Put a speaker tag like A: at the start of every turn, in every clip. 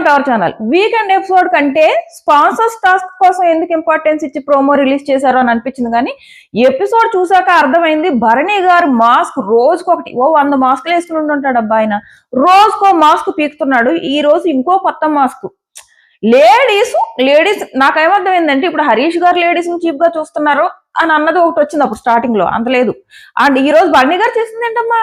A: Welcome to our channel. Weekend episode కంటే sponsors task కోసం ఎందుకు ఇంపార్టెన్స్ ఇచ్చి ప్రోమో రిలీజ్ చేశారో అని అనిపించింది. కానీ ఎపిసోడ్ చూసాక అర్థమైంది, భరణి గారు మాస్క్ రోజుకొకటి 100 మాస్కులు వేసుకుని ఉంటాడు అబ్బా. ఆయన రోజుకో మాస్క్ పీకుతున్నాడు. ఈ రోజు ఇంకో కొత్త మాస్క్. లేడీస్ నాకేమర్థమైందంటే, ఇప్పుడు హరీష్ గారు లేడీస్ ని చీప్ గా చూస్తున్నారు అని అన్నది ఒకటి వచ్చింది అప్పుడు స్టార్టింగ్ లో, అంత లేదు. అండ్ ఈ రోజు భరణి గారు చేసింది ఏంటమ్మా,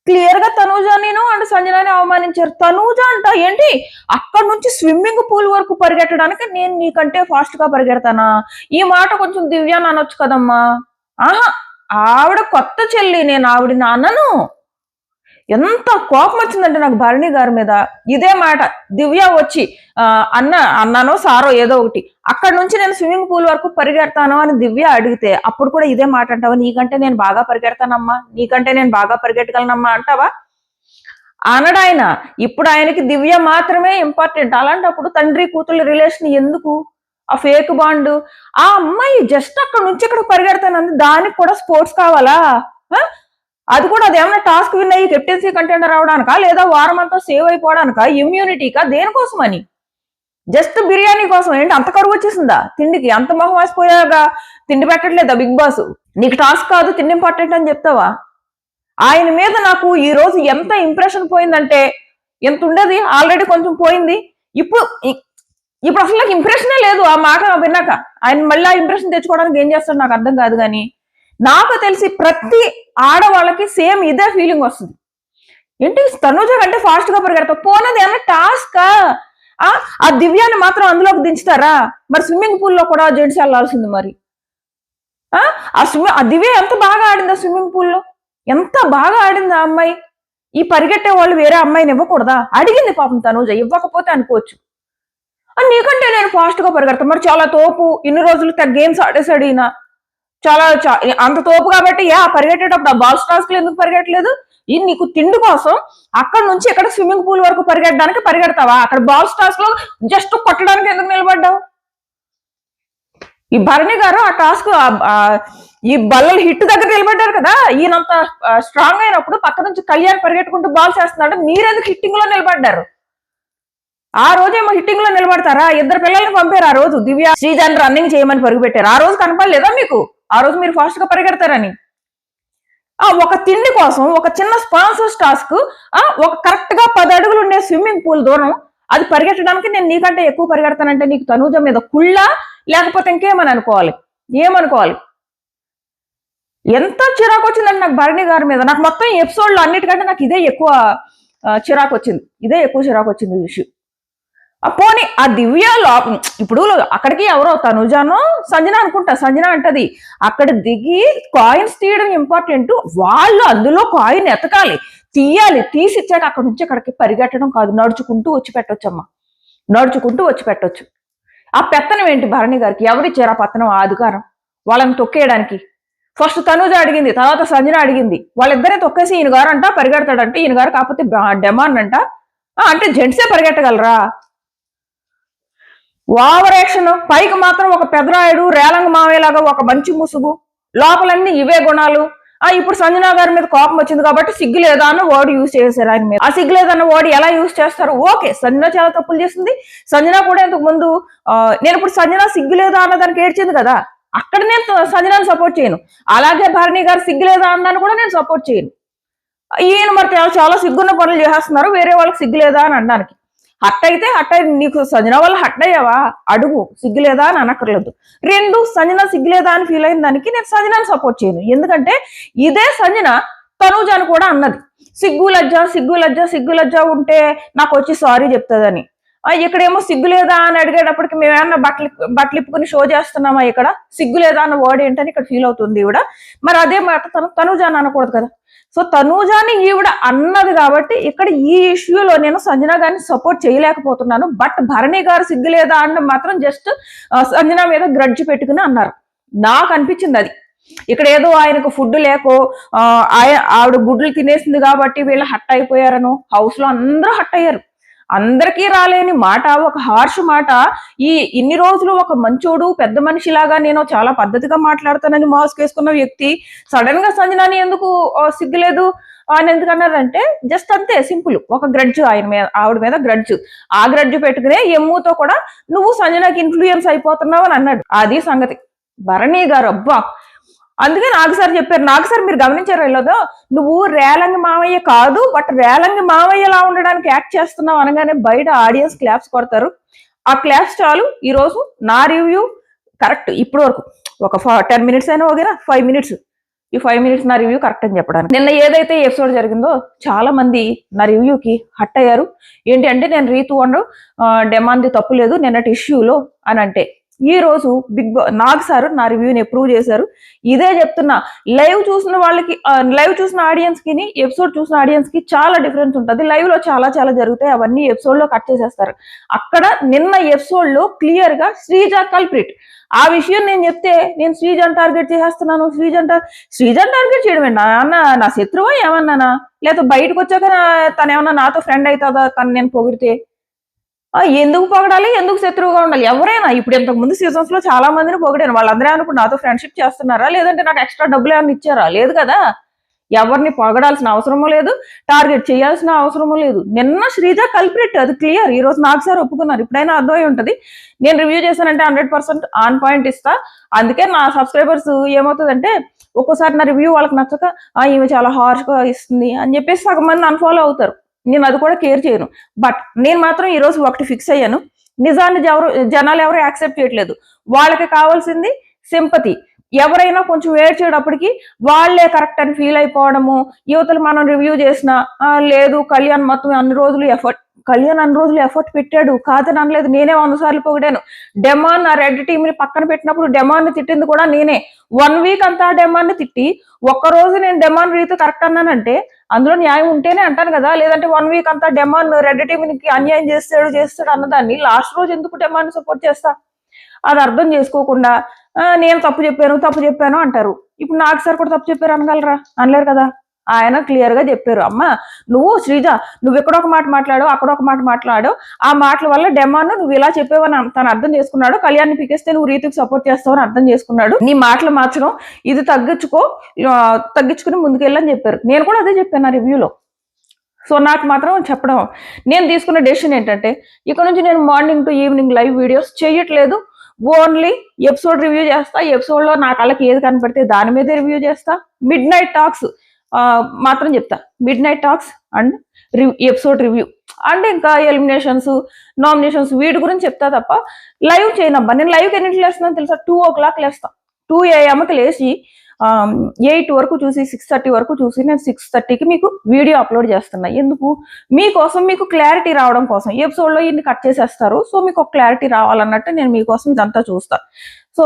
A: క్లియర్ గా తనూజాని అండ్ సంజనాని అవమానించారు. తనూజ అంట ఏంటి, అక్కడ నుంచి స్విమ్మింగ్ పూల్ వరకు పరిగెట్టడానికి నేను నీకంటే ఫాస్ట్ గా పరిగెడతానా? ఈ మాట కొంచెం దివ్యాన్ని అనొచ్చు కదమ్మా. ఆహా, ఆవిడ కొత్త చెల్లి, నేను ఆవిడని అనను. ఎంత కోపం వచ్చిందంటే నాకు భరణి గారి మీద. ఇదే మాట దివ్య వచ్చి అన్నానో సారో ఏదో ఒకటి, అక్కడ నుంచి నేను స్విమ్మింగ్ పూల్ వరకు పరిగెడతాను అని దివ్య అడిగితే అప్పుడు కూడా ఇదే మాట అంటావా? నీకంటే నేను బాగా పరిగెడతానమ్మా, నీకంటే నేను బాగా పరిగెట్టగలనమ్మా అంటావా? అనడాయన. ఇప్పుడు ఆయనకి దివ్య మాత్రమే ఇంపార్టెంట్. అలాంటప్పుడు తండ్రి కూతుళ్ళ రిలేషన్ ఎందుకు? ఆ ఫేక్ బాండ్. ఆ అమ్మాయి జస్ట్ అక్కడ నుంచి ఇక్కడ పరిగెడతానంది, దానికి కూడా స్పోర్ట్స్ కావాలా? అది కూడా అదేమన్నా టాస్క్ విన్ అయ్యి కెప్టెన్సీ కంటెండర్ అవడానికా, లేదా వారం అంతా సేవ్ అయిపోవడానికా, ఇమ్యూనిటీకా, దేనికోసమని? జస్ట్ బిర్యానీ కోసం. ఏంటి అంత కరువు వచ్చేసిందా తిండికి? అంత మొహం వేసిపోయాగా తిండి పెట్టట్లేదా బిగ్ బాస్? నీకు టాస్క్ కాదు తిండి ఇంపార్టెంట్ అని చెప్తావా? ఆయన మీద నాకు ఈ రోజు ఎంత ఇంప్రెషన్ పోయిందంటే, ఎంత ఉండేది ఆల్రెడీ కొంచెం పోయింది. ఇప్పుడు అసలు నాకు ఇంప్రెషనే లేదు ఆ మాట విన్నాక. ఆయన మళ్ళీ ఆ ఇంప్రెషన్ తెచ్చుకోవడానికి ఏం చేస్తాడు నాకు అర్థం కాదు. కానీ నాకు తెలిసి ప్రతి ఆడవాళ్ళకి సేమ్ ఇదే ఫీలింగ్ వస్తుంది. ఏంటి తనుజ కంటే ఫాస్ట్ గా పరిగెడతావు, పోనది ఏమన్నా టాస్కా? ఆ దివ్యాన్ని మాత్రం అందులోకి దించుతారా? మరి స్విమ్మింగ్ పూల్ లో కూడా జెంట్స్ వెళ్ళాల్సింది. మరి ఆ దివ్య ఎంత బాగా ఆడింది ఆ స్విమ్మింగ్ పూల్ లో, ఎంత బాగా ఆడింది ఆ అమ్మాయి. ఈ పరిగెట్టే వాళ్ళు వేరే అమ్మాయిని ఇవ్వకూడదా? అడిగింది పాపం తనుజ, ఇవ్వకపోతే అనుకోవచ్చు. నీకంటే నేను ఫాస్ట్ గా పరిగెడతాను. మరి చాలా తోపు, ఇన్ని రోజులు గేమ్స్ ఆడేసాడు ఈయన, చాలా అంత తోపు కాబట్టి పరిగెట్టేటప్పుడు ఆ బాల్స్ టాస్క్లు ఎందుకు పరిగెట్టలేదు? ఈ నీకు తిండి కోసం అక్కడ నుంచి ఇక్కడ స్విమ్మింగ్ పూల్ వరకు పరిగెట్టడానికి పరిగెడతావా? అక్కడ బాల్స్ టాస్క్ లో జస్ట్ కొట్టడానికి ఎందుకు నిలబడ్డావు? ఈ భరణి గారు ఆ టాస్క్ ఈ బల్లలు హిట్ దగ్గర నిలబడ్డారు కదా. ఈయనంత స్ట్రాంగ్ అయినప్పుడు పక్క నుంచి కళ్యాణ్ పరిగెట్టుకుంటూ బాల్స్ వేస్తున్నాడు, మీరెందుకు హిట్టింగ్ లో నిలబడ్డారు? ఆ రోజేమో హిట్టింగ్ లో నిలబడతారా? 2 పిల్లల్ని పంపారు ఆ రోజు, దివ్య శ్రీజాన్ రన్నింగ్ చేయమని పరుగుపెట్టారు. ఆ రోజు కనపడలేదా మీకు? ఆ రోజు మీరు ఫాస్ట్ గా పరిగెడతారని. ఒక తిండి కోసం ఒక చిన్న స్పాన్సర్స్ టాస్క్, ఒక కరెక్ట్ గా 10 అడుగులు ఉండే స్విమ్మింగ్ పూల్ దూరం, అది పరిగెట్టడానికి నేను నీకంటే ఎక్కువ పరిగెడతానంటే నీకు తనూజ మీద కుళ్ళ, లేకపోతే ఇంకేమని అనుకోవాలి? ఏమనుకోవాలి? ఎంత చిరాకు వచ్చిందంటే నాకు భరణి గారి మీద. నాకు మొత్తం ఎపిసోడ్ లో అన్నిటికంటే నాకు ఇదే ఎక్కువ చిరాకు వచ్చింది ఈ విషయం. పోనీ ఆ దివ్యలో ఇప్పుడు అక్కడికి ఎవరో తనుజానో సంజన అనుకుంటా, సంజన అంటది అక్కడ దిగి కాయిన్స్ తీయడం ఇంపార్టెంట్, వాళ్ళు అందులో కాయిన్ ఎతకాలి, తీయాలి, తీసి ఇచ్చాక అక్కడ నుంచి అక్కడికి పరిగెట్టడం కాదు, నడుచుకుంటూ వచ్చి పెట్టొచ్చమ్మా, నడుచుకుంటూ వచ్చి పెట్టొచ్చు. ఆ పెత్తనం ఏంటి భరణి గారికి? ఎవరిచ్చారు ఆ పత్తనం, ఆ అధికారం వాళ్ళని తొక్కేయడానికి? ఫస్ట్ తనుజ అడిగింది, తర్వాత సంజన అడిగింది. వాళ్ళిద్దరే తొక్కేసి ఈయన గారు అంట పరిగెడతాడంటే, ఈయన గారు కాకపోతే డెమాన్ అంట. అంటే జెంట్సే పరిగెట్టగలరా? Over action. పైకి మాత్రం ఒక పెదరాయుడు రేలంగ మావేలాగా ఒక మంచి ముసుగు, లోపలన్నీ ఇవే గుణాలు. ఇప్పుడు సంజన గారి మీద కోపం వచ్చింది కాబట్టి సిగ్గు లేదా అన్న వర్డ్ యూజ్ చేశారు ఆయన మీద. ఆ సిగ్గు లేదన్న వర్డ్ ఎలా యూజ్ చేస్తారు? ఓకే, సంజన చాలా తప్పులు చేసింది. సంజన కూడా ఇంతకు ముందు నేను ఇప్పుడు సంజన సిగ్గు లేదా అన్న దానికి ఏడ్చింది కదా, అక్కడ నేను సంజనాన్ని సపోర్ట్ చేయను. అలాగే భరణి గారు సిగ్గు లేదా అన్నాను కూడా నేను సపోర్ట్ చేయను. ఈయన మరి చాలా సిగ్గున్న పనులు చేస్తున్నారు, వేరే వాళ్ళకి సిగ్గు లేదా అని అనడానికి. హట్ అయితే నీకు సంజన వల్ల హట్ అయ్యావా? అడుగు, సిగ్గులేదా అని అనక్కర్లేదు. 2, సంజన సిగ్గులేదా అని ఫీల్ అయిన దానికి నేను సంజనాన్ని సపోర్ట్ చేయను. ఎందుకంటే ఇదే సంజన తనూజాని కూడా అన్నది, సిగ్గు లజ్జ ఉంటే నాకు వచ్చి సారీ చెప్తుందని. ఇక్కడేమో సిగ్గులేదా అని అడిగేటప్పటికి మేమేమన్నా బట్టలు ఇప్పుకుని షో చేస్తున్నామా? ఇక్కడ సిగ్గులేదా అన్న వర్డ్ ఏంటని ఇక్కడ ఫీల్ అవుతుంది ఈవిడ. మరి అదే మాట తనూజాని అనకూడదు కదా. సో తనూజాని ఈవిడ అన్నది కాబట్టి ఇక్కడ ఈ ఇష్యూలో నేను సంజన గారిని సపోర్ట్ చేయలేకపోతున్నాను. బట్ భరణి గారు సిగ్గులేదా అన్న మాత్రం జస్ట్ సంజన మీద గ్రడ్జ్ పెట్టుకుని అన్నారు. నాకు అనిపించింది అది. ఇక్కడ ఏదో ఆయనకు ఫుడ్ లేకో ఆవిడ గుడ్లు తినేసింది కాబట్టి వీళ్ళు హట్ అయిపోయారను, హౌస్ లో అందరూ హట్ అయ్యారు. అందరికీ రాలేని మాట, ఒక హార్ష్ మాట, ఇన్ని రోజులు ఒక మంచోడు పెద్ద మనిషిలాగా నేను చాలా పద్ధతిగా మాట్లాడతానని మాస్క్ వేసుకున్న వ్యక్తి సడన్ గా సంజనాని ఎందుకు సిగ్గులేదు అని ఎందుకన్నారంటే జస్ట్ అంతే సింపుల్, ఒక గ్రడ్జ్ ఆవిడ మీద గ్రడ్జ్, ఆ గ్రడ్జ్ పెట్టుకునే ఎమ్ముతో కూడా నువ్వు సంజనాకి ఇన్ఫ్లుయెన్స్ అయిపోతున్నావు అని అన్నాడు. అది సంగతి. భరణి గారు అబ్బా, అందుకే నాకు సార్ చెప్పారు, నాకు సార్ మీరు గమనించారు వెళ్ళదో, నువ్వు రేలంగి మావయ్య కాదు బట్ రేలంగి మావయ్యలా ఉండడానికి యాక్ట్ చేస్తున్నావు అనగానే బయట ఆడియన్స్ క్లాప్స్ కొడతారు. ఆ క్లాప్స్ చాలు. ఈ రోజు నా రివ్యూ కరెక్ట్. ఇప్పటి వరకు ఒక 10 మినిట్స్ అయినా ఓకేనా, 5 మినిట్స్, ఈ 5 మినిట్స్ నా రివ్యూ కరెక్ట్ అని చెప్పడానికి. నిన్న ఏదైతే ఎపిసోడ్ జరిగిందో చాలా మంది నా రివ్యూకి హట్ అయ్యారు. ఏంటి అంటే నేను రీతు అండు డెమాన్ది తప్పు లేదు నిన్నటి ఇష్యూలో అని అంటే, ఈ రోజు నాగ్ సార్ నా రివ్యూని అప్రూవ్ చేశారు. ఇదే చెప్తున్నా, లైవ్ చూసిన వాళ్ళకి, లైవ్ చూసిన ఆడియన్స్ కి ఎపిసోడ్ చూసిన ఆడియన్స్ కి చాలా డిఫరెన్స్ ఉంటుంది. లైవ్ లో చాలా చాలా జరుగుతాయి, అవన్నీ ఎపిసోడ్ లో కట్ చేసేస్తారు. అక్కడ నిన్న ఎపిసోడ్ లో క్లియర్ గా శ్రీజ కల్ప్రిట్. ఆ విషయం నేను చెప్తే నేను శ్రీజన్ టార్గెట్ చేసేస్తున్నాను, శ్రీజన్ టార్గెట్ చేయడం నా శత్రువా ఏమన్నానా, లేకపోతే బయటకు వచ్చాక తను ఏమన్నా నాతో ఫ్రెండ్ అవుతుందా తను నేను పొగిడితే? ఎందుకు పొగడాలి, ఎందుకు శత్రువుగా ఉండాలి? ఎవరైనా ఇప్పుడు ఇంతకు ముందు సీజన్స్ లో చాలా మందిని పొగిడాను, వాళ్ళందరూ అనుకుంటు నాతో ఫ్రెండ్షిప్ చేస్తున్నారా, లేదంటే నాకు ఎక్స్ట్రా డబ్బులు ఏమైనా ఇచ్చారా? లేదు కదా. ఎవరిని పొగడాల్సిన అవసరమూ లేదు, టార్గెట్ చేయాల్సిన అవసరమూ లేదు. నిన్న శ్రీజ కల్ప్రిట్, అది క్లియర్. ఈ రోజు నాకు సార్ ఒప్పుకున్నారు. ఇప్పుడైనా అర్థమై ఉంటుంది. నేను రివ్యూ చేశానంటే 100% ఆన్ పాయింట్ ఇస్తా. అందుకే నా సబ్స్క్రైబర్స్ ఏమవుతుందంటే ఒక్కోసారి నా రివ్యూ వాళ్ళకి నచ్చక ఈమె చాలా హార్ష్ గా ఇస్తుంది అని చెప్పేసి సగం మంది అన్ఫాలో అవుతారు. నేను అది కూడా కేర్ చేయను. బట్ నేను మాత్రం ఈ రోజు ఒకటి ఫిక్స్ అయ్యాను, నిజాన్ని జనాలు ఎవరు యాక్సెప్ట్ చేయట్లేదు. వాళ్ళకి కావాల్సింది సింపతి. ఎవరైనా కొంచెం ఏడ్చేటప్పటికి వాళ్ళే కరెక్ట్ అని ఫీల్ అయిపోవడము, యువతలు మనం రివ్యూ చేసినా లేదు కళ్యాణ్ మొత్తం అన్ని రోజులు ఎఫర్ట్ పెట్టాడు కాదని అనలేదు, నేనే 100 సార్లు పొగిడాను. డెమాన్ ఆ రెడ్ టీమ్ ని పక్కన పెట్టినప్పుడు డెమాన్ ని తిట్టింది కూడా నేనే. 1 వీక్ అంతా డెమాన్ ని తిట్టి ఒక్కరోజు నేను డెమాన్ రీతి కరెక్ట్ అన్నానంటే అందులో న్యాయం ఉంటేనే అంటాను కదా. లేదంటే 1 వీక్ అంతా డెమాన్ రెడ్ టీమ్ కి అన్యాయం చేస్తాడు అన్నదాన్ని లాస్ట్ రోజు ఎందుకు డెమాన్ సపోర్ట్ చేస్తా? అది అర్థం చేసుకోకుండా నేను తప్పు చెప్పాను అంటారు. ఇప్పుడు నాకు సార్ కూడా తప్పు చెప్పారు అనగలరా? అనలేరు కదా. ఆయన క్లియర్ గా చెప్పారు, అమ్మ నువ్వు శ్రీజ నువ్వు ఎక్కడొక మాట మాట్లాడు, అక్కడ ఒక మాట మాట్లాడు, ఆ మాటల వల్ల డెమాన్ నువ్వు ఇలా చెప్పేవని తను అర్థం చేసుకున్నాడు. కళ్యాణ్ పికేస్తే నువ్వు రీతికి సపోర్ట్ చేస్తావని అర్థం చేసుకున్నాడు. నీ మాటలు మార్చడం ఇది తగ్గించుకుని ముందుకెళ్ళని చెప్పారు. నేను కూడా అదే చెప్పాను నా రివ్యూలో. సో నాకు మాత్రం చెప్పడం, నేను తీసుకున్న డెసిషన్ ఏంటంటే ఇక్కడ నుంచి నేను morning to evening live videos చేయట్లేదు. ఓన్లీ ఎపిసోడ్ రివ్యూ చేస్తా. ఎపిసోడ్ లో నా కళ్ళకి ఏది కనపడితే దాని మీదే రివ్యూ చేస్తా. మిడ్ నైట్ టాక్స్ మాత్రం చెప్తా. Mid night talks and episode review and ఇంకా ఎలిమినేషన్స్, నామినేషన్స్ వీటి గురించి చెప్తా తప్ప లైవ్ చేయనబ్బా. నేను లైవ్కి ఎన్నింటికి లేస్తున్నాను తెలుసా? 2 o'clock లేస్తా. 2 AM లేచి 8 వరకు చూసి 6:30 వరకు చూసి నేను 6:30కి మీకు వీడియో అప్లోడ్ చేస్తున్నా. ఎందుకు? మీకోసం, మీకు క్లారిటీ రావడం కోసం. ఎపిసోడ్ లో ఇన్ని కట్ చేసేస్తారు, సో మీకు ఒక క్లారిటీ రావాలన్నట్టు నేను మీకోసం ఇదంతా చూస్తా. సో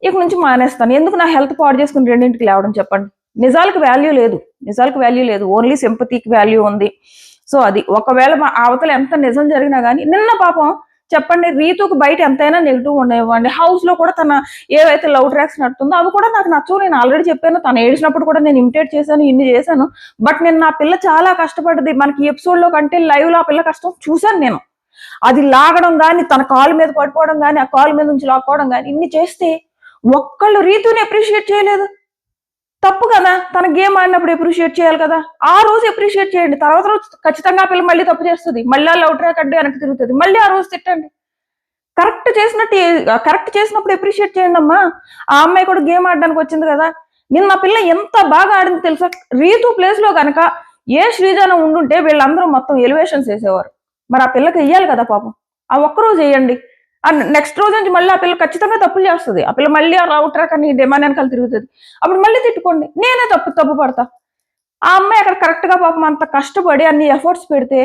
A: ఇక నుంచి మానేస్తాను. ఎందుకు నా హెల్త్ పాడు చేసుకుని 2ంటికి లేవడం చెప్పండి? నిజాలకు వాల్యూ లేదు, ఓన్లీ సింపతికి వాల్యూ ఉంది. సో అది ఒకవేళ మా అవతల ఎంత నిజం జరిగినా కానీ, నిన్న పాపం చెప్పండి రీతుకు బయట ఎంతైనా నెగిటివ్ ఉండేవ్వండి. హౌస్ లో కూడా తన ఏవైతే లవ్ ట్రాక్స్ నడుతుందో అవి కూడా నాకు నచ్చవు. నేను ఆల్రెడీ చెప్పాను, తను ఏడ్చినప్పుడు కూడా నేను ఇమిటేట్ చేశాను, ఇన్ని చేశాను. బట్ నేను నా పిల్ల చాలా కష్టపడ్డది. మనకి ఎపిసోడ్ లో కంటే లైవ్ లో ఆ పిల్ల కష్టం చూశాను నేను. అది లాగడం కానీ, తన కాలు మీద పడిపోవడం కానీ, ఆ కాలు మీద నుంచి లాక్కోవడం కానీ ఇన్ని చేస్తే ఒక్కళ్ళు రీతుని అప్రిషియేట్ చేయలేదు. తప్పు కదా. తన గేమ్ ఆడినప్పుడు అప్రిషియేట్ చేయాలి కదా. ఆ రోజు అప్రిషియేట్ చేయండి. తర్వాత రోజు ఖచ్చితంగా ఆ పిల్ల మళ్ళీ తప్పు చేస్తుంది, మళ్ళీ లవ్ ట్రాక్ అంటే వెనక్కి తిరుగుతుంది, మళ్ళీ ఆ రోజు తిట్టండి. కరెక్ట్ చేసినప్పుడు అప్రిషియేట్ చేయండి అమ్మా. ఆ అమ్మాయి కూడా గేమ్ ఆడడానికి వచ్చింది కదా. నిన్న పిల్ల ఎంత బాగా ఆడింది తెలుసా? రీతు ప్లేస్ లో కనుక ఏ శ్రీజాన ఉండుంటే వీళ్ళందరూ మొత్తం ఎలివేషన్స్ వేసేవారు. మరి ఆ పిల్లకి వెయ్యాలి కదా పాపం. ఆ ఒక్కరోజు వేయండి. నెక్స్ట్ రోజు నుంచి మళ్ళీ ఆ పిల్ల ఖచ్చితంగా తప్పులు చేస్తుంది. ఆ పిల్ల మళ్ళీ ఆ లవ్ ట్రాక్ అని డెమాన్ వెనకాల తిరుగుతుంది. అప్పుడు మళ్ళీ తిట్టుకోండి, నేనే తప్పు పడతా. ఆ అమ్మాయి అక్కడ కరెక్ట్ గా పాపం అంత కష్టపడి అన్ని ఎఫర్ట్స్ పెడితే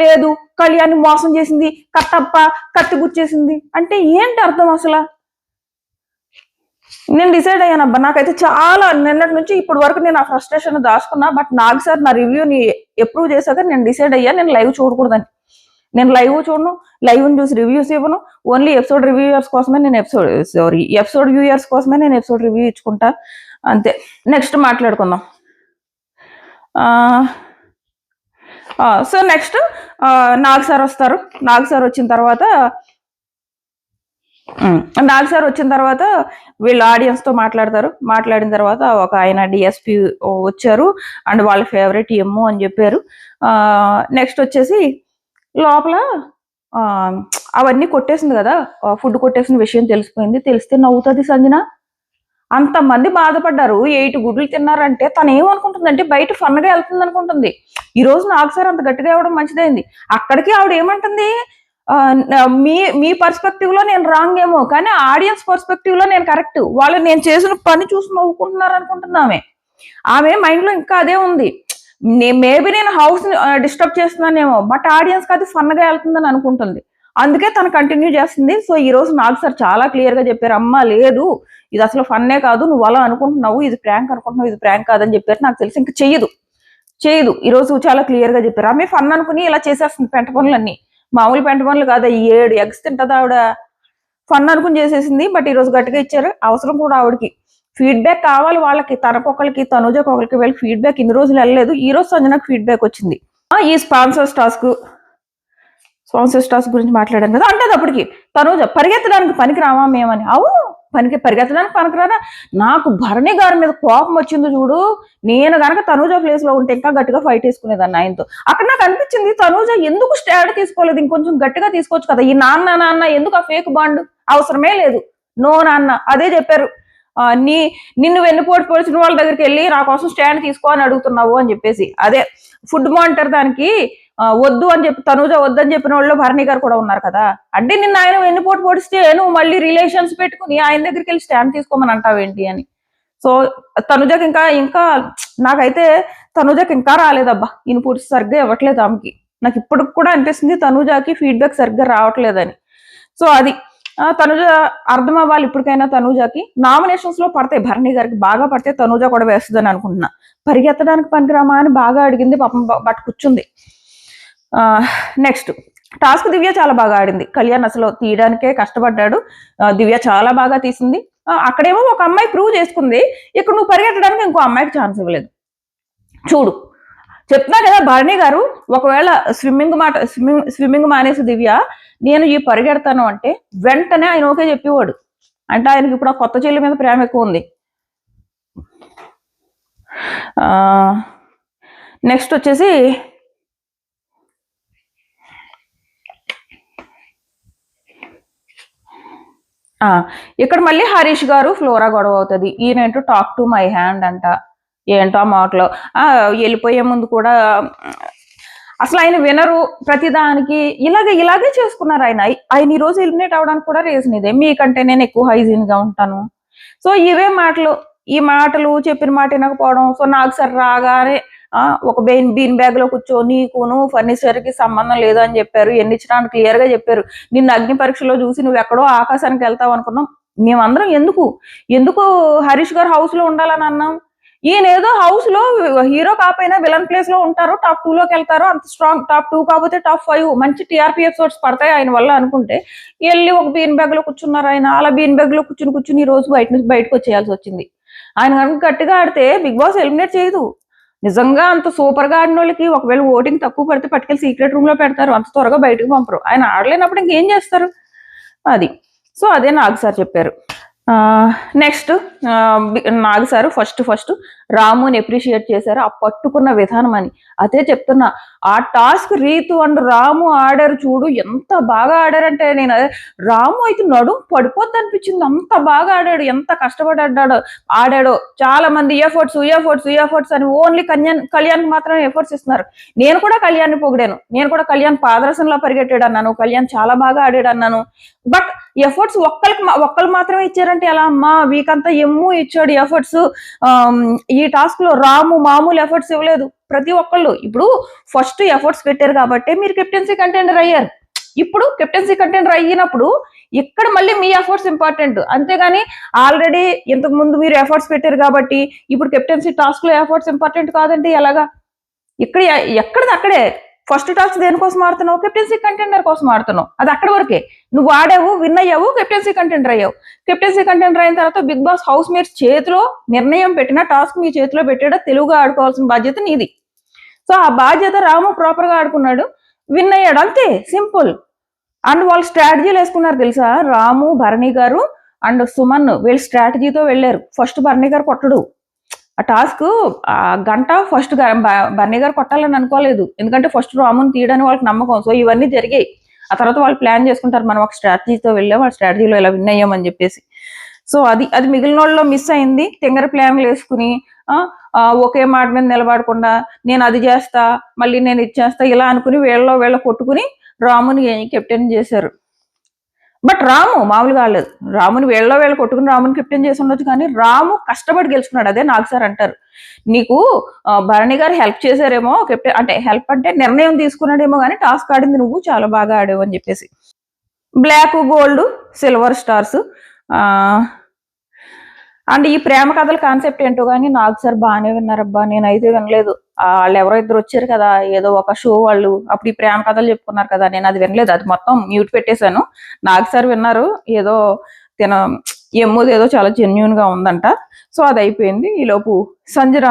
A: లేదు కళ్యాణ్ మోసం చేసింది, కత్తి గుచ్చేసింది అంటే ఏంటి అర్థం అసలు? నేను డిసైడ్ అయ్యానబ్బా. నాకైతే చాలా నిన్నటి నుంచి ఇప్పటి వరకు నేను ఆ ఫ్రస్ట్రేషన్ దాచుకున్నా. బట్ నాకు సార్ నా రివ్యూని అప్రూవ్ చేశాక నేను డిసైడ్ అయ్యా నేను లైవ్ చూడకూడదని. నేను లైవ్ చూడను, లైవ్ చూసి రివ్యూస్ ఇవ్వను. ఓన్లీ ఎపిసోడ్ వ్యూయర్స్ కోసమే నేను ఎపిసోడ్ వ్యూయర్స్ కోసమే నేను ఎపిసోడ్ రివ్యూ ఇచ్చుకుంటా, అంతే. నెక్స్ట్ మాట్లాడుకుందాం. సో నెక్స్ట్ నాగ్ సార్ వస్తారు. నాగ్ సార్ వచ్చిన తర్వాత వీళ్ళు ఆడియన్స్తో మాట్లాడతారు. మాట్లాడిన తర్వాత ఒక ఆయన డిఎస్పి వచ్చారు అండ్ వాళ్ళ ఫేవరెట్ ఎమ్ము అని చెప్పారు. నెక్స్ట్ వచ్చేసి లోపల అవన్నీ కొట్టేసింది కదా, ఫుడ్ కొట్టేసిన విషయం తెలిసిపోయింది. తెలిస్తే నవ్వుతుంది సంజన. అంతమంది బాధపడ్డారు, 8 గుడ్లు తిన్నారంటే తను ఏమనుకుంటుందంటే బయట ఫన్గా వెళ్తుంది అనుకుంటుంది. ఈ రోజు నాకు సార్ అంత గట్టిగా ఇవ్వడం మంచిదైంది. అక్కడికి ఆవిడ ఏమంటుంది, మీ పర్స్పెక్టివ్ లో నేను రాంగ్ ఏమో, కానీ ఆడియన్స్ పర్స్పెక్టివ్ లో నేను కరెక్ట్. వాళ్ళు నేను చేసిన పని చూసి నవ్వుకుంటున్నారు అనుకుంటుంది ఆమె మైండ్ లో ఇంకా అదే ఉంది. మేబీ నేను హౌస్ డిస్టర్బ్ చేస్తున్నానేమో, బట్ ఆడియన్స్ కి అది ఫన్ గా వెళ్తుందని అనుకుంటుంది. అందుకే తను కంటిన్యూ చేస్తుంది. సో ఈ రోజు నాగ్ సార్ చాలా క్లియర్ గా చెప్పారు, అమ్మ లేదు ఇది అసలు ఫన్నే కాదు, నువ్వు అలా అనుకుంటున్నావు, ఇది ప్రాంక్ అనుకుంటున్నావు, ఇది ప్రాంక్ కాదని చెప్పారు. నాకు తెలిసి ఇంకా చెయ్యదు ఈ రోజు చాలా క్లియర్ గా చెప్పారు. ఆమె ఫన్ అనుకుని ఇలా చేసేస్తుంది పెంట పనులన్నీ. మామూలు పెంట పనులు కాదు, 7 ఎగ్స్ తింటది ఆవిడ. ఫన్ అనుకుని చేసేసింది. బట్ ఈ రోజు గట్టిగా ఇచ్చారు. అవసరం కూడా ఆవిడకి ఫీడ్బ్యాక్ కావాలి వాళ్ళకి, తనకొకరికి తనుజకొకరికి వీళ్ళకి ఫీడ్బ్యాక్ ఇన్ని రోజులు వెళ్ళలేదు. ఈ రోజు సంజనకు ఫీడ్బ్యాక్ వచ్చింది. ఈ స్పాన్సర్స్ టాస్క్ గురించి మాట్లాడాను కదా. అంటే అప్పటికి తనుజ పరిగెత్తడానికి పనికి రావా మేమని. అవును, పరిగెత్తడానికి పనికిరాదా. నాకు భరణి గారి మీద కోపం వచ్చింది చూడు, నేను గనక తనూజ ప్లేస్ లో ఉంటే ఇంకా గట్టిగా ఫైట్ వేసుకునేదాన్ని ఆయనతో. అక్కడ నాకు అనిపించింది తనూజ ఎందుకు స్టాండ్ తీసుకోలేదు, ఇంకొంచెం గట్టిగా తీసుకోవచ్చు కదా. ఈ నాన్న ఎందుకు ఆ ఫేక్ బాండ్, అవసరమే లేదు. నో నాన్న అదే చెప్పారు. నిన్ను వెన్నుపోటు పోల్చిన వాళ్ళ దగ్గరికి వెళ్ళి నా కోసం స్టాండ్ తీసుకో అని అడుగుతున్నావు అని చెప్పేసి, అదే ఫుడ్ మానిటర్ దానికి వద్దు అని చెప్పి తనూజ వద్దని చెప్పిన వాళ్ళు భరణి గారు కూడా ఉన్నారు కదా. అంటే నిన్న ఆయన వెన్నుపోటు పొడిస్తే నువ్వు మళ్ళీ రిలేషన్స్ పెట్టుకుని ఆయన దగ్గరికి వెళ్ళి స్టాండ్ తీసుకోమని అంటావేంటి అని. సో తనుజకి ఇంకా నాకైతే తనుజకి ఇంకా రాలేదబ్బా, ఇన్పుట్స్ సరిగ్గా ఇవ్వట్లేదు ఆమెకి. నాకు ఇప్పటికి కూడా అనిపిస్తుంది తనుజకి ఫీడ్బ్యాక్ సరిగ్గా రావట్లేదని. సో అది తనుజ అర్థం అవ్వాలి ఇప్పటికైనా. తనుజకి నామినేషన్స్ లో పడతాయి, భరణి గారికి బాగా పడితే తనుజ కూడా వేస్తుందని అనుకుంటున్నా. పరిగెత్తడానికి పనికిరామా అని బాగా అడిగింది పాపం, బట్ కూర్చుంది. నెక్స్ట్ టాస్క్ దివ్య చాలా బాగా ఆడింది. కళ్యాణ్ అసలు తీయడానికే కష్టపడ్డాడు, దివ్య చాలా బాగా తీసింది. అక్కడేమో ఒక అమ్మాయి ప్రూవ్ చేసుకుంది, ఇక్కడ నువ్వు పరిగెత్తడానికి ఇంకో అమ్మాయికి ఛాన్స్ ఇవ్వలేదు. చూడు చెప్తున్నా కదా భరణి గారు, ఒకవేళ స్విమ్మింగ్ మానేసి దివ్య నేను ఈ పరిగెడతాను అంటే వెంటనే ఆయన ఓకే చెప్పేవాడు. అంటే ఆయనకి ఇప్పుడు ఆ కొత్త చెల్లి మీద ప్రేమ ఎక్కువ ఉంది. నెక్స్ట్ వచ్చేసి ఇక్కడ మళ్ళీ హరీష్ గారు ఫ్లోరా గొడవ అవుతుంది. ఈయనేంటో టాక్ టు మై హ్యాండ్ అంట, ఏంటో ఆ మాటలో. వెళ్ళిపోయే ముందు కూడా అసలు ఆయన వినరు, ప్రతిదానికి ఇలాగే చేసుకున్నారు. ఆయన ఈ రోజు ఎలిమినేట్ అవడానికి కూడా రీజన్ ఇదే, మీకంటే నేను ఎక్కువ హైజీన్ గా ఉంటాను. సో ఇవే మాటలు, ఈ మాటలు చెప్పిన మాట వినకపోవడం. సో నాకు సార్ రాగానే ఒక బీన్ బ్యాగ్ లో కూర్చో, నీకును ఫర్నిచర్ కి సంబంధం లేదు అని చెప్పారు. ఎన్నిచ్చినా క్లియర్ గా చెప్పారు. నిన్ను అగ్ని పరీక్షలో చూసి నువ్వు ఎక్కడో ఆకాశానికి వెళ్తావు అనుకున్నాం. మేమందరం ఎందుకు హరీష్ గారు హౌస్ లో ఉండాలని అన్నాం. ఈయన ఏదో హౌస్ లో హీరో కాకపోయినా విలన్ ప్లేస్ లో ఉంటారు, టాప్ 2 లోకి వెళ్తారు. అంత స్ట్రాంగ్, టాప్ 2 కాకపోతే టాప్ 5 మంచి టీఆర్పీ ఎపిసోడ్స్ పడతాయి ఆయన వల్ల అనుకుంటే వెళ్ళి ఒక బీన్ బ్యాగ్ లో కూర్చున్నారు. ఆయన అలా బీన్ బ్యాగ్ లో కూర్చుని ఈ రోజు బయటకు వచ్చేయాల్సి వచ్చింది. ఆయన కనుక గట్టిగా ఆడితే బిగ్ బాస్ ఎలిమినేట్ చేయదు. నిజంగా అంత సూపర్ గా ఆడిన వాళ్ళకి ఒకవేళ ఓటింగ్ తక్కువ పడితే పట్టుకెళ్ళి సీక్రెట్ రూమ్ లో పెడతారు, అంత త్వరగా బయటకు పంపరు. ఆయన ఆడలేనప్పుడు ఇంకేం చేస్తారు అది. సో అదే నాగ్ సార్ చెప్పారు. నెక్స్ట్ నాగ్ సార్ ఫస్ట్ రాముని అప్రిషియేట్ చేశారు, ఆ పట్టుకున్న విధానం అని. అదే చెప్తున్నా, ఆ టాస్క్ రీతు అండ్ రాము ఆడారు చూడు, ఎంత బాగా ఆడారంటే నేను రాము అయితే నడుము పడిపోద్ది అనిపించింది, అంత బాగా ఆడాడు, ఎంత కష్టపడి ఆడాడో. చాలా మంది ఎఫర్ట్స్ అని ఓన్లీ కళ్యాణ్ మాత్రమే ఎఫర్ట్స్ ఇస్తున్నారు. నేను కూడా కళ్యాణ్ని పొగిడాను, నేను కూడా కళ్యాణ్ పాదరసంలో పరిగెట్టాడు అన్నాను, కళ్యాణ్ చాలా బాగా ఆడాడు అన్నాను. బట్ ఎఫర్ట్స్ ఒక్కళ్ళు మాత్రమే ఇచ్చారంటే ఎలా అమ్మా, వీకంతా ఎమ్ము ఇచ్చాడు ఎఫర్ట్స్. ఈ టాస్క్ లో రాము మామూలు ఎఫర్ట్స్ ఇవ్వలేదు. ప్రతి ఒక్కళ్ళు ఇప్పుడు ఫస్ట్ ఎఫర్ట్స్ పెట్టారు కాబట్టి మీరు కెప్టెన్సీ కంటెండర్ అయ్యారు. ఇప్పుడు కెప్టెన్సీ కంటెండర్ అయినప్పుడు ఇక్కడ మళ్ళీ మీ ఎఫర్ట్స్ ఇంపార్టెంట్. అంతేగాని ఆల్రెడీ ఇంతకు ముందు మీరు ఎఫర్ట్స్ పెట్టారు కాబట్టి ఇప్పుడు కెప్టెన్సీ టాస్క్ లో ఎఫర్ట్స్ ఇంపార్టెంట్ కాదండి. ఎలాగా ఇక్కడ ఎక్కడిది అక్కడే. ఫస్ట్ టాస్క్ దేనికోసం ఆడుతున్నావు, కెప్టెన్సీ కంటెండర్ కోసం ఆడుతున్నావు, అది అక్కడ వరకే. నువ్వు ఆడావు, విన్ అయ్యావు, కెప్టెన్సీ కంటెండర్ అయ్యావు. కెప్టెన్సీ కంటెండర్ అయిన తర్వాత బిగ్ బాస్ హౌస్ మేట్స్ చేతిలో నిర్ణయం పెట్టిన టాస్క్ మీ చేతిలో పెట్టాడో తెలుగుగా ఆడుకోవాల్సిన బాధ్యత నీది. సో ఆ బాధ్యత రాము ప్రాపర్ గా ఆడుకున్నాడు, విన్ అయ్యాడు, అంతే సింపుల్. అండ్ వాళ్ళు స్ట్రాటజీలు వేసుకున్నారు తెలుసా, రాము, భరణి గారు అండ్ సుమన్ వీళ్ళు స్ట్రాటజీతో వెళ్ళారు. ఫస్ట్ భరణి గారు కొట్టడు ఆ టాస్క్, ఆ గంట ఫస్ట్ బన్నీ గారు కొట్టాలని అనుకోలేదు, ఎందుకంటే ఫస్ట్ రాముని తీయడానికి వాళ్ళకి నమ్మకం. సో ఇవన్నీ జరిగాయి. ఆ తర్వాత వాళ్ళు ప్లాన్ చేసుకుంటారు, మనం ఒక స్ట్రాటజీతో వెళ్ళాం, వాళ్ళ స్ట్రాటజీలో ఇలా విన్ అయ్యామని చెప్పేసి. సో అది మిగిలిన వాళ్ళలో మిస్ అయింది. తింగర ప్లాన్లు వేసుకుని ఒకే మాట మీద నిలబడకుండా నేను అది చేస్తా, మళ్ళీ నేను ఇది చేస్తా ఇలా అనుకుని వీళ్ళ కొట్టుకుని రాముని కెప్టెన్ చేశారు. బట్ రాము మామూలుగా కాలేదు, రాముని వీళ్ళ కొట్టుకుని రాముని కెప్టెన్ చేసి ఉండొచ్చు, కానీ రాము కష్టపడి గెలుచుకున్నాడు. అదే నాకు సార్ అంటారు, నీకు భరణి గారు హెల్ప్ చేశారేమో, కెప్టెన్ అంటే హెల్ప్ అంటే నిర్ణయం తీసుకున్నాడేమో, కానీ టాస్క్ ఆడింది నువ్వు చాలా బాగా ఆడావు అని చెప్పేసి. Black, gold, silver stars. And ఈ ప్రేమ కథల కాన్సెప్ట్ ఏంటో కానీ నాకు సార్ బాగానే విన్నారబ్బా, నేనైతే వినలేదు. వాళ్ళు ఎవరో ఇద్దరు వచ్చారు కదా ఏదో ఒక షో వాళ్ళు, అప్పుడు ఈ ప్రేమ కథలు చెప్పుకున్నారు కదా, నేను అది వినలేదు, అది మొత్తం మ్యూట్ పెట్టేశాను. నాకు సార్ విన్నారు, ఏదో ఎమ్మోది ఏదో చాలా జెన్యున్ గా ఉందంట. సో అది అయిపోయింది. ఈలోపు సంజన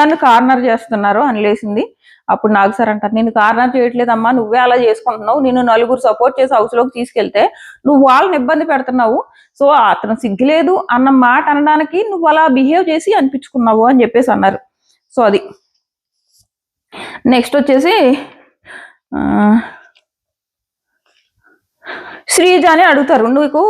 A: నన్ను కార్నర్ చేస్తున్నారు అని లేసింది. అప్పుడు నాకు సార్ అంటారు, నేను కార్నర్ చేయట్లేదమ్మా, నువ్వే అలా చేసుకుంటున్నావు, నేను నలుగురు సపోర్ట్ చేసి హౌస్ లోకి తీసుకెళ్తే నువ్వు వాళ్ళని ఇబ్బంది పెడుతున్నావు, సో అతను సిగ్గులేదు అన్న మాట అనడానికి నువ్వు అలా బిహేవ్ చేసి అనిపించుకున్నావు అని చెప్పేసి అన్నారు. సో అది నెక్స్ట్ వచ్చేసి శ్రీజ అని అడుగుతారు, నీకు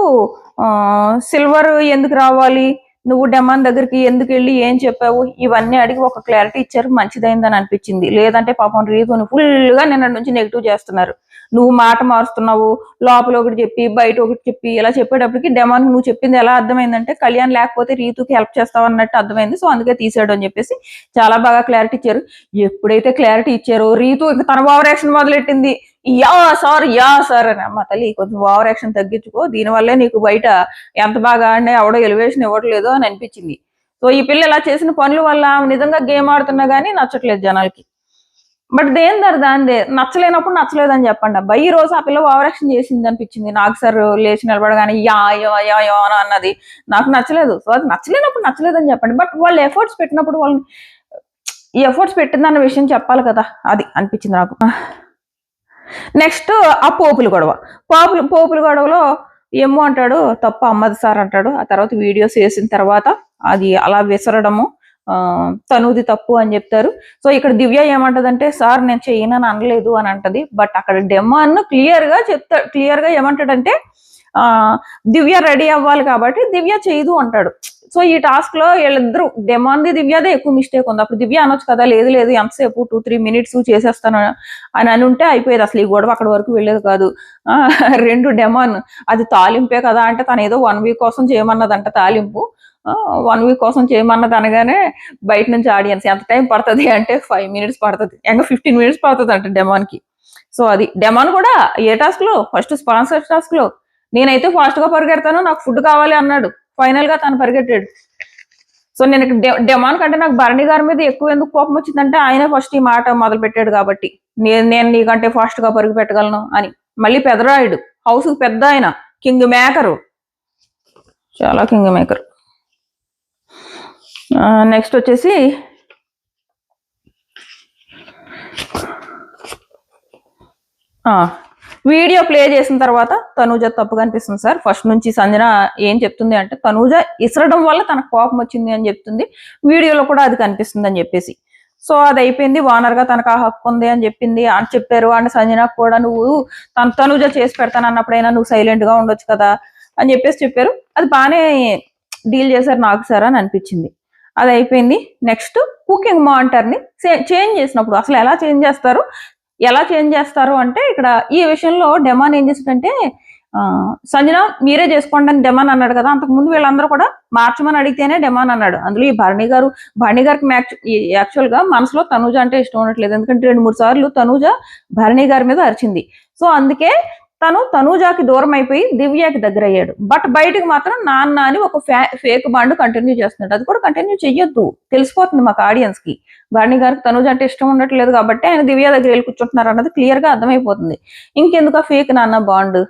A: సిల్వర్ ఎందుకు రావాలి, నువ్వు డెమాన్ దగ్గరికి ఎందుకు వెళ్ళి ఏం చెప్పావు, ఇవన్నీ అడిగి ఒక క్లారిటీ ఇచ్చారు, మంచిదైందని అనిపించింది. లేదంటే పాపం రీతుని ఫుల్ గా నిన్న నుంచి నెగిటివ్ చేస్తున్నారు. నువ్వు మాట మారుస్తున్నావు, లోపల ఒకటి చెప్పి బయట ఒకటి చెప్పి ఇలా చెప్పేటప్పటికి డెమాన్ నువ్వు చెప్పింది ఎలా అర్థమైందంటే కళ్యాణ్ లేకపోతే రీతుకి హెల్ప్ చేస్తావు అన్నట్టు అర్థమైంది, సో అందుకే తీసాడు అని చెప్పేసి చాలా బాగా క్లారిటీ ఇచ్చారు. ఎప్పుడైతే క్లారిటీ ఇచ్చారో రీతు ఇంకా తన ఓవర్ యాక్షన్ మొదలెట్టింది. యా సార్ అని. అమ్మ తల్లి కొంచెం ఓవర్ యాక్షన్ తగ్గించుకో, దీనివల్లే నీకు బయట ఎంత బాగా ఆడినా ఎవడో ఎలివేషన్ ఇవ్వట్లేదు అని అనిపించింది. సో ఈ పిల్ల ఇలా చేసిన పనుల వల్ల నిజంగా గేమ్ ఆడుతున్నా గానీ నచ్చట్లేదు జనాలకి. బట్ దాందే నచ్చలేనప్పుడు నచ్చలేదని చెప్పండి అబ్బా. ఈ రోజు ఆ పిల్ల ఓవర్ యాక్షన్ చేసింది అనిపించింది నాకు సార్, లేచి నిలబడగానే యా అన్నది నాకు నచ్చలేదు. సో అది నచ్చలేనప్పుడు నచ్చలేదని చెప్పండి, బట్ వాళ్ళు ఎఫర్ట్స్ పెట్టినప్పుడు వాళ్ళని ఈ ఎఫర్ట్స్ పెట్టిందన్న విషయం చెప్పాలి కదా, అది అనిపించింది నాకు. నెక్స్ట్ ఆ పోపుల గొడవలో ఏమో అంటాడు, తప్ప అమ్మది సార్ అంటాడు. ఆ తర్వాత వీడియోస్ వేసిన తర్వాత అది అలా విసరడము తనుది తప్పు అని చెప్తారు. సో ఇక్కడ దివ్య ఏమంటదంటే, సార్ నేను చేయనని అనలేదు అని అంటది. బట్ అక్కడ డెమాన్ క్లియర్ గా ఏమంటాడంటే, దివ్య రెడీ అవ్వాలి కాబట్టి దివ్య చేయదు అంటాడు. సో ఈ టాస్క్ లో వీళ్ళిద్దరు డెమాన్ది దివ్యదే ఎక్కువ మిస్టేక్ ఉంది. అప్పుడు దివ్య అనొచ్చు కదా, లేదు ఎంతసేపు 2-3 minutes చేసేస్తాను అని ఉంటే అయిపోయేది, అసలు ఈ గొడవ అక్కడ వరకు వెళ్ళేది కాదు. రెండు డెమాన్ అది తాలింపే కదా అంటే తను ఏదో 1 week కోసం చేయమన్నదంట తాలింపు. 1 week కోసం చేయమన్నది అనగానే బయట నుంచి ఆడియన్స్ ఎంత టైం పడుతుంది అంటే 5 minutes పడుతుంది, ఇంకా 15 minutes పడుతుంది అంట డెమాన్ కి. సో అది డెమాన్ కూడా ఏ టాస్క్ లో ఫస్ట్ స్పాన్సర్ టాస్క్ లో నేనైతే ఫాస్ట్ గా పరిగెడతాను, నాకు ఫుడ్ కావాలి అన్నాడు, ఫైనల్ గా తను పరిగెట్టాడు. సో నేను డెమాన్ కంటే నాకు భరణి గారి మీద ఎక్కువ ఎందుకు కోపం వచ్చిందంటే ఆయన ఫస్ట్ ఈ మాట మొదలు పెట్టాడు కాబట్టి, నేను నీకంటే ఫాస్ట్ గా పరుగు పెట్టగలను అని. మళ్ళీ పెదరాయుడు, హౌస్ పెద్ద ఆయన, కింగ్ మేకరు, చాలా కింగ్ మేకర్. నెక్స్ట్ వచ్చేసి వీడియో ప్లే చేసిన తర్వాత తనూజ తప్పుగా అనిపిస్తుంది సార్. ఫస్ట్ నుంచి సంజన ఏం చెప్తుంది అంటే, తనూజ ఇసరడం వల్ల తనకు కోపం వచ్చింది అని చెప్తుంది, వీడియోలో కూడా అది కనిపిస్తుంది అని చెప్పేసి. సో అది అయిపోయింది, వానర్ గా తనకు ఆ హక్కు ఉంది అని చెప్పింది అని చెప్పారు. అండ్ సంజన కూడా నువ్వు తనూజ చేసి పెడతాను అన్నప్పుడైనా నువ్వు సైలెంట్ గా ఉండొచ్చు కదా అని చెప్పారు. అది బాగానే డీల్ చేశారు నాకు సార్ అని అనిపించింది. అది అయిపోయింది. నెక్స్ట్ కుకింగ్ మానిటర్ ని చేంజ్ చేసినప్పుడు అసలు ఎలా చేంజ్ చేస్తారు అంటే, ఇక్కడ ఈ విషయంలో డెమాన్ ఏం చేసిందంటే, సంజన మీరే చేసుకోండి అని డెమాన్ అన్నాడు కదా, అంతకుముందు వీళ్ళందరూ కూడా మార్చమని అడిగితేనే డెమాన్ అన్నాడు. అందులో ఈ భరణి గారికి యాక్చువల్ గా మనసులో తనూజ అంటే ఇష్టం ఉండట్లేదు, ఎందుకంటే 2-3 సార్లు తనూజ భరణి గారి మీద అరిచింది. సో అందుకే తనూజాకి దూరం అయిపోయి దివ్యకి దగ్గర అయ్యాడు. బట్ బయటకు మాత్రం నాన్న అని ఒక ఫేక్ బాండ్ కంటిన్యూ చేస్తున్నాడు. అది కూడా కంటిన్యూ చెయ్యొద్దు, తెలిసిపోతుంది మాకు ఆడియన్స్ కి. భరణి గారికి తనూజ అంటే ఇష్టం ఉండట్లేదు కాబట్టి ఆయన దివ్య దగ్గర వెళ్ళి కూర్చుంటున్నారు అన్నది క్లియర్ గా అర్థమైపోతుంది. ఇంకెందుకు ఆ ఫేక్ నాన్న బాండ్.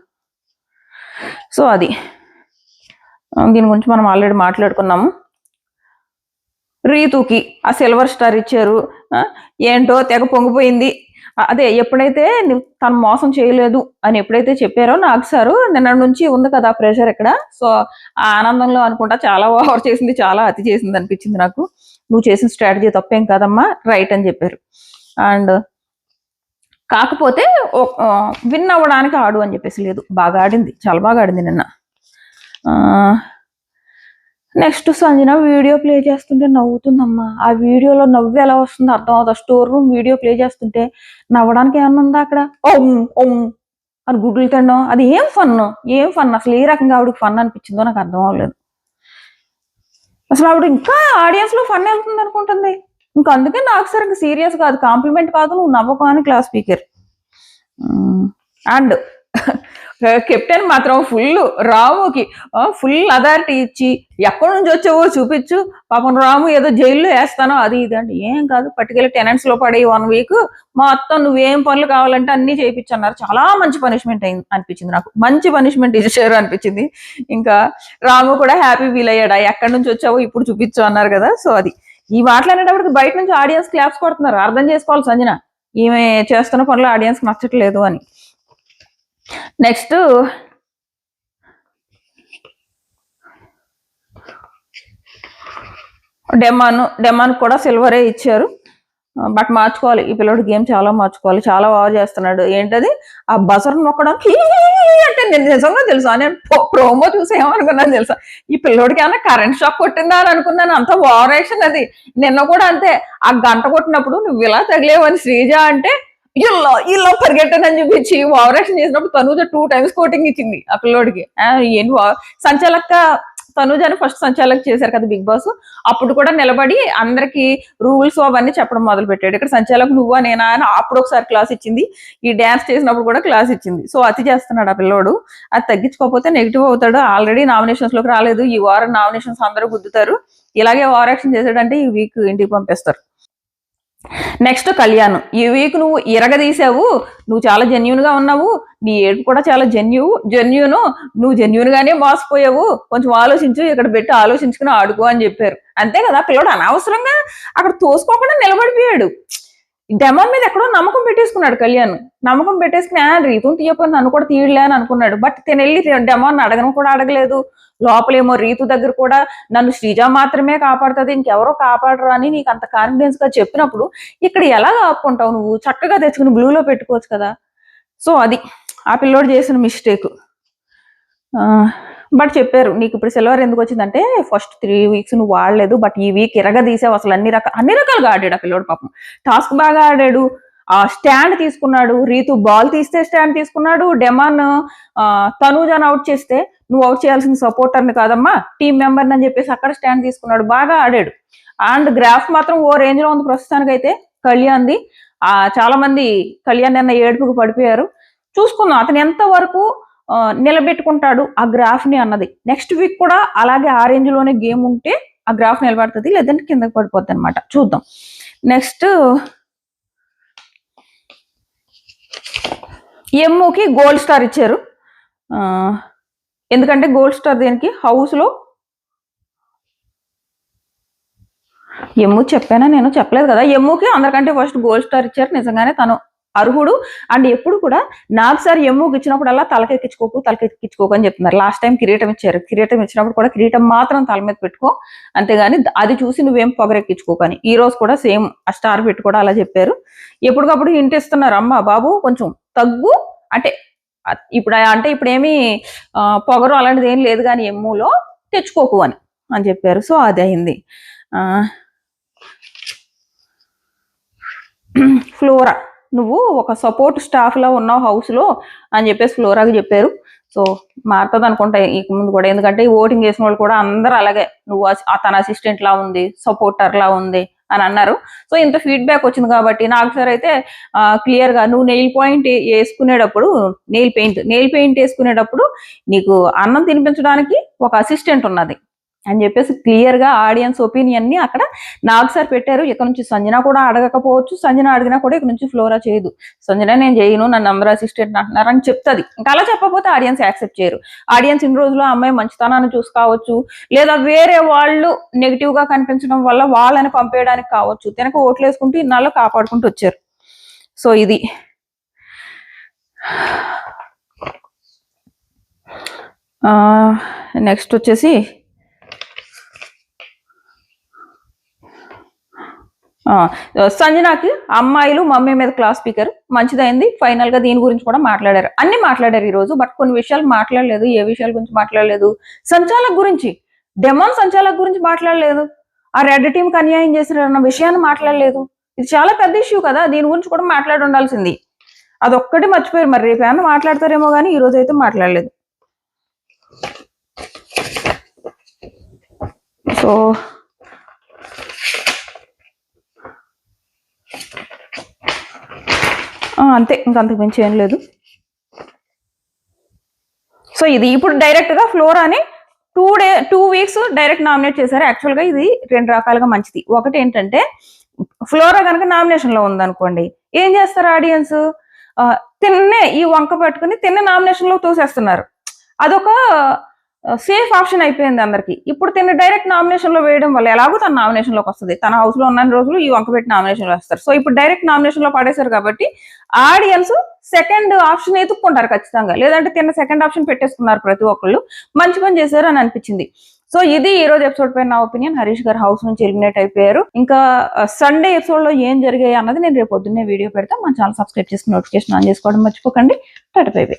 A: సో అది దీని గురించి మనం ఆల్రెడీ మాట్లాడుకున్నాము. రీతుకి ఆ సిల్వర్ స్టార్ ఇచ్చారు, ఏంటో తెగ పొంగిపోయింది. అదే ఎప్పుడైతే తను మోసం చేయలేదు అని ఎప్పుడైతే చెప్పారో నాకు సారు, నిన్న నుంచి ఉంది కదా ప్రెషర్ ఇక్కడ. సో ఆ ఆనందంలో అనుకుంటా చాలా ఓవర్ చేసింది, చాలా అతి చేసింది అనిపించింది నాకు. నువ్వు చేసిన స్ట్రాటజీ తప్పేం కాదమ్మా, రైట్ అని చెప్పారు. అండ్ కాకపోతే విన్ అవ్వడానికి ఆడు అని చెప్పేసి లేదు, బాగా ఆడింది, చాలా బాగా ఆడింది నిన్న. నెక్స్ట్ సంజన వీడియో ప్లే చేస్తుంటే నవ్వుతుందమ్మా. ఆ వీడియోలో నవ్వు ఎలా వస్తుందో అర్థం అవుతుంది. స్టోర్ రూమ్ వీడియో ప్లే చేస్తుంటే నవ్వడానికి ఏమన్నా ఉందా అక్కడ? అని గుడ్లు తినడం, అది ఏం ఫన్ అసలు? ఏ రకంగా ఆవిడకి ఫన్ అనిపించిందో నాకు అర్థం అవ్వలేదు. అసలు ఆవిడ ఇంకా ఆడియన్స్ లో ఫన్ వెళ్తుంది అనుకుంటుంది. ఇంకా అందుకే నాకు సరిగ్గా సీరియస్ కాదు, కాంప్లిమెంట్ కాదు, నువ్వు నవ్వకు అని క్లాస్ స్పీకర్. అండ్ కెప్టెన్ మాత్రం రాముకి ఫుల్ అథారిటీ ఇచ్చి, ఎక్కడి నుంచి వచ్చావో చూపించు, పాపం రాము ఏదో జైల్లో వేస్తానో అది ఇది అంటే, ఏం కాదు పట్టుకెళ్ళి టెనెంట్స్ లో పడే 1 వీక్ మొత్తం నువ్వేం పనులు కావాలంటే అన్ని చేయించన్నారు. చాలా మంచి పనిష్మెంట్ అనిపించింది నాకు, మంచి పనిష్మెంట్ ఇచ్చారు అనిపించింది. ఇంకా రాము కూడా హ్యాపీ ఫీల్ అయ్యాడు, ఎక్కడి నుంచి వచ్చావో ఇప్పుడు చూపించు అన్నారు కదా. సో అది ఈ మాట్లాడేటప్పటికి బయట నుంచి ఆడియన్స్ క్లాప్స్ కొడుతున్నారు. అర్థం చేసుకోవాలి సంజన, ఈమె చేస్తున్న పనులు ఆడియన్స్ నచ్చట్లేదు అని. నెక్స్ట్ డెమాన్ కూడా సిల్వరే ఇచ్చారు. బట్ మార్చుకోవాలి, ఈ పిల్లోడు గేమ్ చాలా మార్చుకోవాలి, చాలా బాగా చేస్తున్నాడు. ఏంటది ఆ బజర్ నొక్కడానికి అంటే నేను నిజంగా తెలుసా, నేను ప్రోమో చూసి ఏమనుకున్నాను తెలుసా, ఈ పిల్లోడికి ఏమన్నా కరెంట్ షాక్ కొట్టిందా అని అనుకున్నాను. అంత ఓవర్ యాక్షన్ అది. నిన్న కూడా అంతే, ఆ గంట కొట్టినప్పుడు నువ్వు ఇలా తగిలేవని శ్రీజ అంటే ఇలా పరిగెట్టనని చూపించి ఓవర్ యాక్షన్ చేసినప్పుడు తనూజ 2 times కోటింగ్ ఇచ్చింది ఆ పిల్లోడికి. ఏంటి సంచాలక్క తనూజని ఫస్ట్ సంచాలక్ చేశారు కదా బిగ్ బాస్, అప్పుడు కూడా నిలబడి అందరికి రూల్స్ అవన్నీ చెప్పడం మొదలు పెట్టాడు. ఇక్కడ సంచాలక్ నువ్వా నేనా అని అప్పుడు ఒకసారి క్లాస్ ఇచ్చింది, ఈ డాన్స్ చేసినప్పుడు కూడా క్లాస్ ఇచ్చింది. సో అతి చేస్తున్నాడు ఆ పిల్లోడు, అది తగ్గించుకోకపోతే నెగిటివ్ అవుతాడు. ఆల్రెడీ నామినేషన్స్ లోకి రాలేదు, ఈ వారం నామినేషన్స్ అందరూ గుద్దుతారు. ఇలాగే ఓవర్ యాక్షన్ చేశాడంటే ఈ వీక్ ఇంటికి పంపిస్తారు. నెక్స్ట్ కళ్యాణ్, ఈ వీక్ నువ్వు ఇరగదీసావు, నువ్వు చాలా జెన్యున్ గా ఉన్నావు, నీ ఏడుపు కూడా చాలా జెన్యున్, నువ్వు జెన్యున్ గానే మోసపోయావు, కొంచెం ఆలోచించు, ఇక్కడ పెట్టి ఆలోచించుకుని ఆడుకో అని చెప్పారు. అంతే కదా, పిల్లడు అనవసరంగా అక్కడ తోసుకోకుండా నిలబడిపోయాడు. డెమాన్ మీద ఎక్కడో నమ్మకం పెట్టేసుకున్నాడు కళ్యాణ్. నమ్మకం పెట్టేసుకుని రీతుని తీయకపోతే నన్ను కూడా తీయలే అని అనుకున్నాడు. బట్ తినెళ్ళి డెమాన్ అడగను కూడా అడగలేదు. లోపలేమో రీతు దగ్గర కూడా నన్ను శ్రీజ మాత్రమే కాపాడుతుంది, ఇంకెవరో కాపాడరు అని నీకు అంత కాన్ఫిడెన్స్ గా చెప్పినప్పుడు ఇక్కడ ఎలా ఆపుకుంటావు? నువ్వు చక్కగా తెచ్చుకుని బ్లూలో పెట్టుకోవచ్చు కదా. సో అది ఆ పిల్లోడు చేసిన మిస్టేక్. బట్ చెప్పారు నీకు ఇప్పుడు సిల్వర్ ఎందుకు వచ్చిందంటే ఫస్ట్ 3 weeks నువ్వు వాడలేదు, బట్ ఈ వీక్ ఇరగదీసావు. అసలు అన్ని రకాలుగా ఆడాడు ఆ పిల్లోడు. పాపం టాస్క్ బాగా ఆడాడు, ఆ స్టాండ్ తీసుకున్నాడు, రీతు బాల్ తీస్తే స్టాండ్ తీసుకున్నాడు, డెమాన్ తనూజాను అవుట్ చేస్తే నువ్వు అవుట్ చేయాల్సిన సపోర్టర్ని కాదమ్మా టీం మెంబర్ని అని చెప్పేసి అక్కడ స్టాండ్ తీసుకున్నాడు, బాగా ఆడాడు. అండ్ గ్రాఫ్ మాత్రం ఓ రేంజ్ లో ఉంది ప్రస్తుతానికి అయితే కళ్యాణ్ది. చాలా మంది కళ్యాణ్ నిన్న ఏడుపుకు పడిపోయారు. చూసుకుందాం అతను ఎంత వరకు నిలబెట్టుకుంటాడు ఆ గ్రాఫ్ ని అన్నది. నెక్స్ట్ వీక్ కూడా అలాగే ఆ రేంజ్ లోనే గేమ్ ఉంటే ఆ గ్రాఫ్ నిలబడుతుంది, లేదంటే కిందకి పడిపోద్ది అనమాట. చూద్దాం. నెక్స్ట్ ఎమ్ముకి గోల్డ్ స్టార్ ఇచ్చారు. ఎందుకంటే గోల్డ్ స్టార్ దేనికి హౌస్ లో ఎమ్ము చెప్పానా, నేను చెప్పలేదు కదా. ఎమ్ముకి అందరికంటే ఫస్ట్ గోల్డ్ స్టార్ ఇచ్చారు, నిజంగానే తను అర్హుడు. అండ్ ఎప్పుడు కూడా నాకు సార్ ఎమ్ముకి ఇచ్చినప్పుడల్లా తలకెక్కించుకోకు అని చెప్తున్నారు. లాస్ట్ టైం కిరీటం ఇచ్చారు, కిరీటం ఇచ్చినప్పుడు కూడా కిరీటం మాత్రం తల మీద పెట్టుకో, అంతేగాని అది చూసి నువ్వేం పొగరెక్కించుకోకని. ఈ రోజు కూడా సేమ్ ఆ స్టార్ పెట్టి కూడా అలా చెప్పారు. ఎప్పటికప్పుడు హింట్ ఇస్తున్నారు, అమ్మ బాబు కొంచెం తగ్గు అంటే ఇప్పుడు ఏమి పొగరు అలాంటిది ఏం లేదు కానీ ఎమ్ములో తెచ్చుకోకు అని చెప్పారు. సో అది అయింది. ఫ్లోరా నువ్వు ఒక సపోర్ట్ స్టాఫ్ లా ఉన్నావు హౌస్ లో అని చెప్పేసి ఫ్లోరాకి చెప్పారు. సో మారుతుంది అనుకుంటా ఇక ముందు కూడా, ఎందుకంటే ఓటింగ్ చేసిన వాళ్ళు కూడా అందరూ అలాగే నువ్వు తన అసిస్టెంట్ లా ఉంది, సపోర్టర్ లా ఉంది అని అన్నారు. సో ఇంత ఫీడ్బ్యాక్ వచ్చింది కాబట్టి నాకు సార్ అయితే క్లియర్ గా నువ్వు నెయిల్ పెయింట్ వేసుకునేటప్పుడు నీకు అన్నం తినిపించడానికి ఒక అసిస్టెంట్ ఉన్నది, అని చెప్పేసి క్లియర్ గా ఆడియన్స్ ఒపీనియన్ ని అక్కడ నాగ్ సార్ పెట్టారు. ఇక్కడ నుంచి సంజన కూడా అడగకపోవచ్చు, సంజన అడిగినా కూడా ఇక్కడ నుంచి ఫ్లోరా చేయదు. సంజన నేను చేయను, నా నంబర్ అసిస్టెంట్ అంటున్నారు అని చెప్తుంది. ఇంకా అలా చెప్పకపోతే ఆడియన్స్ యాక్సెప్ట్ చేయరు. ఆడియన్స్ ఇన్ని రోజులు అమ్మాయి మంచితనాన్ని చూసి కావచ్చు, లేదా వేరే వాళ్ళు నెగిటివ్ గా కనిపించడం వల్ల వాళ్ళని పంపేయడానికి కావచ్చు, తినక ఓట్లు వేసుకుంటూ ఇన్నాళ్ళు కాపాడుకుంటూ వచ్చారు. సో ఇది నెక్స్ట్ వచ్చేసి సంజనాకి అమ్మాయిలు మమ్మీ మీద క్లాస్ స్పీకర్ మంచిదైంది. ఫైనల్ గా దీని గురించి కూడా మాట్లాడారు, అన్ని మాట్లాడారు ఈ రోజు. బట్ కొన్ని విషయాలు మాట్లాడలేదు. ఏ విషయాల గురించి మాట్లాడలేదు? సంచాలక్ గురించి, డెమాన్ సంచాలక్ గురించి మాట్లాడలేదు. ఆ రెడ్ టీమ్ కి అన్యాయం చేసిన విషయాన్ని మాట్లాడలేదు. ఇది చాలా పెద్ద ఇష్యూ కదా, దీని గురించి కూడా మాట్లాడి ఉండాల్సింది. అదొక్కటి మర్చిపోయారు. మరి రేపు ఏమన్నా మాట్లాడతారేమో కానీ ఈ రోజు అయితే మాట్లాడలేదు. సో అంతే, ఇంకంతకు మించి ఏం లేదు. సో ఇది ఇప్పుడు డైరెక్ట్ గా ఫ్లోరాని 2 వీక్స్ డైరెక్ట్ నామినేట్ చేశారు. యాక్చువల్ గా ఇది 2 రకాలుగా మంచిది. ఒకటి ఏంటంటే ఫ్లోరా కనుక నామినేషన్ లో ఉందనుకోండి, ఏం చేస్తారు ఆడియన్స్? తిన్నే ఈ వంక పట్టుకుని తిన్న నామినేషన్ లో తోసేస్తున్నారు. అదొక సేఫ్ ఆప్షన్ అయిపోయింది అందరికి. ఇప్పుడు తిన్న డైరెక్ట్ నామినేషన్ లో వేయడం వల్ల ఎలాగో తన నామినేషన్ లోకి వస్తుంది. తన హౌస్ లో ఉన్న రోజులు ఈ వంక పెట్టి నామినేషన్ లో వేస్తారు. సో ఇప్పుడు డైరెక్ట్ నామినేషన్ లో పడేశారు కాబట్టి ఆడియన్స్ సెకండ్ ఆప్షన్ ఎత్తుక్కుంటారు ఖచ్చితంగా. లేదంటే తిన్న సెకండ్ ఆప్షన్ పెట్టేసుకున్నారు ప్రతి ఒక్కళ్ళు. మంచి పని చేశారు అని అనిపించింది. సో ఇది ఈ రోజు ఎపిసోడ్ పైన నా ఒపీనియన్. హరీష్ గారు హౌస్ నుంచి ఎలిమినేట్ అయిపోయారు. ఇంకా సండే ఎపిసోడ్ లో ఏం జరిగాయి అన్నది నేను రేపు పొద్దున్నే వీడియో పెడతా. మన ఛానల్ సబ్స్క్రైబ్ చేసుకుని నోటిఫికేషన్ ఆన్ చేసుకోవడం మర్చిపోకండి. Tata bye by.